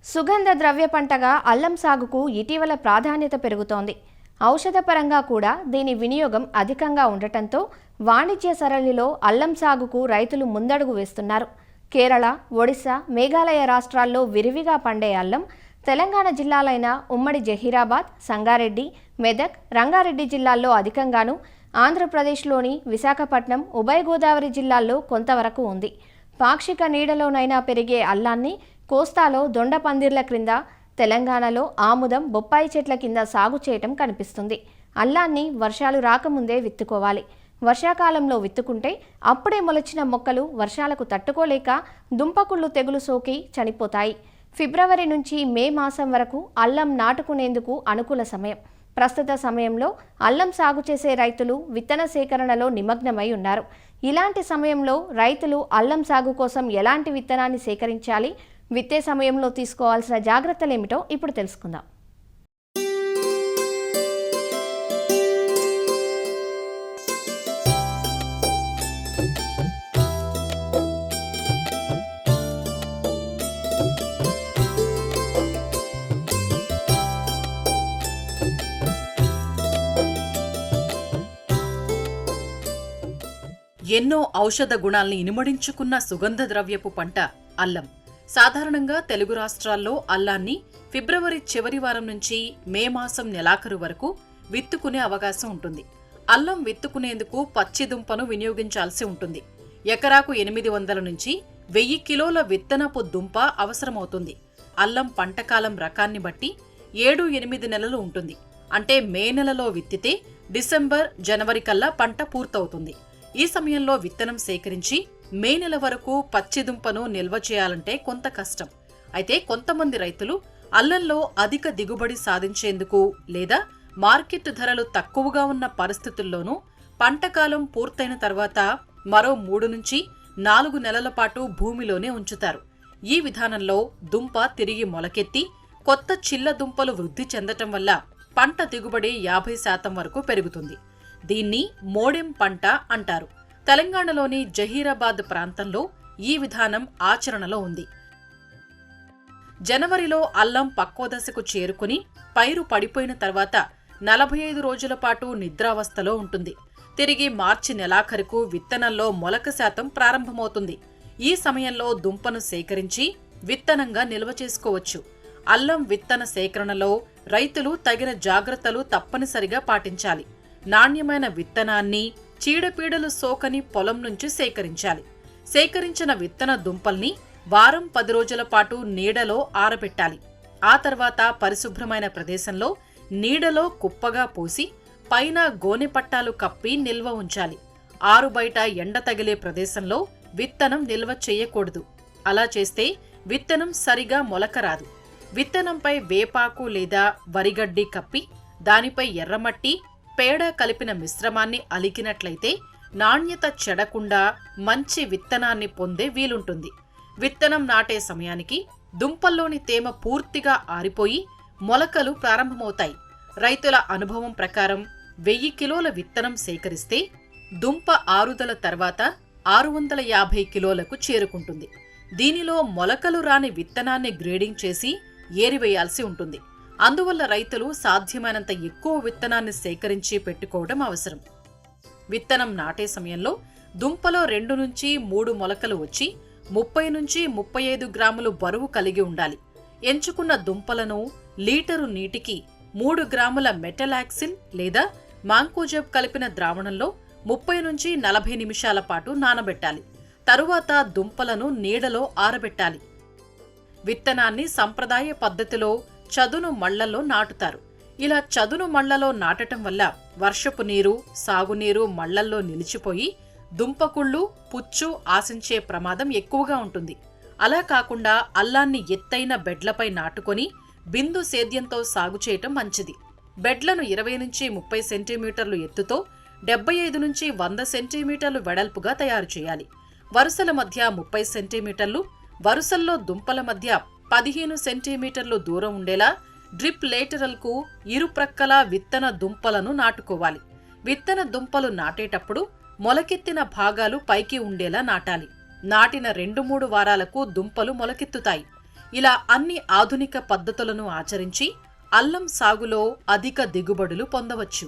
సుగంధ ద్రవ్య పంటగా అల్లం సాగుకు ఇటీవల ప్రాధాన్యత పెరుగుతోంది. ఔషధపరంగా కూడా దీని వినియోగం అధికంగా ఉండటంతో వాణిజ్య సరళిలో అల్లం సాగుకు రైతులు ముందడుగు వేస్తున్నారు. కేరళ, ఒడిశా, మేఘాలయ రాష్ట్రాల్లో విరివిగా పండే అల్లం తెలంగాణ జిల్లాలైన ఉమ్మడి జహీరాబాద్, సంగారెడ్డి, మెదక్, రంగారెడ్డి జిల్లాల్లో అధికంగాను, ఆంధ్రప్రదేశ్లోని విశాఖపట్నం, ఉభయ గోదావరి జిల్లాల్లో కొంతవరకు ఉంది. పాక్షిక నీడలోనైనా పెరిగే అల్లాన్ని కోస్తాలో దొండ పందిర్ల క్రింద, తెలంగాణలో ఆముదం, బొప్పాయి చెట్ల కింద సాగు చేయటం కనిపిస్తుంది. అల్లాన్ని వర్షాలు రాకముందే విత్తుకోవాలి. వర్షాకాలంలో విత్తుకుంటే అప్పుడే మొలచిన మొక్కలు వర్షాలకు తట్టుకోలేక దుంపకుళ్ళు తెగులు సోకి చనిపోతాయి. ఫిబ్రవరి నుంచి మే మాసం వరకు అల్లం నాటుకునేందుకు అనుకూల సమయం. ప్రస్తుత సమయంలో అల్లం సాగు చేసే రైతులు విత్తన సేకరణలో నిమగ్నమై ఉన్నారు. ఇలాంటి సమయంలో రైతులు అల్లం సాగు కోసం ఎలాంటి విత్తనాన్ని సేకరించాలి, విత్తే సమయంలో తీసుకోవాల్సిన జాగ్రత్తలేమిటో ఇప్పుడు తెలుసుకుందాం. ఎన్నో ఔషధ గుణాల్ని ఇనుమడించుకున్న సుగంధ ద్రవ్యపు పంట అల్లం. సాధారణంగా తెలుగు రాష్ట్రాల్లో అల్లాన్ని ఫిబ్రవరి చివరి వారం నుంచి మే మాసం నెలాఖరు వరకు విత్తుకునే అవకాశం ఉంటుంది. అల్లం విత్తుకునేందుకు పచ్చి దుంపను వినియోగించాల్సి ఉంటుంది. ఎకరాకు 800 నుంచి 1000 కిలోల విత్తనపు దుంప అవసరమవుతుంది. అల్లం పంటకాలం రకాన్ని బట్టి 7-8 నెలలు ఉంటుంది. అంటే మే నెలలో విత్తితే డిసెంబర్, జనవరి కల్లా పంట పూర్తవుతుంది. ఈ సమయంలో విత్తనం సేకరించి మే నెల వరకు పచ్చి దుంపను నిల్వ చేయాలంటే కొంత కష్టం. అయితే కొంతమంది రైతులు అల్లంలో అధిక దిగుబడి సాధించేందుకు లేదా మార్కెట్ ధరలు తక్కువగా ఉన్న పరిస్థితుల్లోనూ పంటకాలం పూర్తయిన తర్వాత మరో 3 నుంచి 4 నెలల పాటు భూమిలోనే ఉంచుతారు. ఈ విధానంలో దుంప తిరిగి మొలకెత్తి కొత్త చిల్ల దుంపలు వృద్ధి చెందటం వల్ల పంట దిగుబడి 50% వరకు పెరుగుతుంది. దీన్ని మోడెం పంట అంటారు. తెలంగాణలోని జహీరాబాద్ ప్రాంతంలో ఈ విధానం ఆచరణలో ఉంది. జనవరిలో అల్లం పక్వదశకు చేరుకుని పైరు పడిపోయిన తర్వాత 45 రోజుల పాటు నిద్రావస్థలో ఉంటుంది. తిరిగి మార్చి నెలాఖరుకు విత్తనంలో మొలక శాతం ప్రారంభమవుతుంది. ఈ సమయంలో దుంపను సేకరించి విత్తనంగా నిల్వ చేసుకోవచ్చు. అల్లం విత్తన సేకరణలో రైతులు తగిన జాగ్రత్తలు తప్పనిసరిగా పాటించాలి. నాణ్యమైన విత్తనాన్ని చీడపీడలు సోకని పొలం నుంచి సేకరించాలి. సేకరించిన విత్తన దుంపల్ని వారం 10 రోజుల పాటు నీడలో ఆరబెట్టాలి. ఆ తర్వాత పరిశుభ్రమైన ప్రదేశంలో నీడలో కుప్పగా పోసి పైన గోనె పట్టాలు కప్పి నిల్వ ఉంచాలి. ఆరు బయట ఎండ తగిలే ప్రదేశంలో విత్తనం నిల్వ చేయకూడదు. అలా చేస్తే విత్తనం సరిగా మొలకరాదు. విత్తనంపై వేపాకు లేదా వరిగడ్డి కప్పి దానిపై ఎర్రమట్టి, పేడ కలిపిన మిశ్రమాన్ని అలికినట్లయితే నాణ్యత చెడకుండా మంచి విత్తనాన్ని పొందే వీలుంటుంది. విత్తనం నాటే సమయానికి దుంపల్లోని తేమ పూర్తిగా ఆరిపోయి మొలకలు ప్రారంభమవుతాయి. రైతుల అనుభవం ప్రకారం 1000 కిలోల విత్తనం సేకరిస్తే దుంప ఆరుదల తర్వాత 650 కిలోలకు చేరుకుంటుంది. దీనిలో మొలకలు రాని విత్తనాన్ని గ్రేడింగ్ చేసి ఏరివేయాల్సి ఉంటుంది. అందువల్ల రైతులు సాధ్యమైనంత ఎక్కువ విత్తనాన్ని సేకరించి పెట్టుకోవడం అవసరం. విత్తనం నాటే సమయంలో దుంపలో 2 నుంచి 3 మొలకలు వచ్చి 30 నుంచి 35 గ్రాములు బరువు కలిగి ఉండాలి. ఎంచుకున్న దుంపలను లీటరు నీటికి 3 గ్రాముల మెటలాక్సిన్ లేదా మాంకోజెబ్ కలిపిన ద్రావణంలో 30 నుంచి 40 నిమిషాల పాటు నానబెట్టాలి. తరువాత దుంపలను నీడలో ఆరబెట్టాలి. విత్తనాన్ని సంప్రదాయ పద్ధతిలో చదును మళ్లలో నాటుతారు. ఇలా చదును మళ్లలో నాటటం వల్ల వర్షపు నీరు, సాగునీరు మళ్లల్లో నిలిచిపోయి దుంపకుళ్ళు, పుచ్చు ఆశించే ప్రమాదం ఎక్కువగా ఉంటుంది. అలా కాకుండా అల్లాన్ని ఎత్తైన బెడ్లపై నాటుకొని బిందు సేద్యంతో సాగు చేయటం మంచిది. బెడ్లను 20 నుంచి 30 సెంటీమీటర్లు ఎత్తుతో 75 నుంచి 100 సెంటీమీటర్లు వెడల్పుగా తయారు చేయాలి. వరుసల మధ్య 30 సెంటీమీటర్లు, వరుసల్లో దుంపల మధ్య 15 సెంటీమీటర్లు దూరం ఉండేలా డ్రిప్ లేటరల్కు ఇరుప్రక్కల విత్తన దుంపలను నాటుకోవాలి. విత్తన దుంపలు నాటేటప్పుడు మొలకెత్తిన భాగాలు పైకి ఉండేలా నాటాలి. నాటిన 2-3 వారాలకు దుంపలు మొలకెత్తుతాయి. ఇలా అన్ని ఆధునిక పద్ధతులను ఆచరించి అల్లం సాగులో అధిక దిగుబడులు పొందవచ్చు.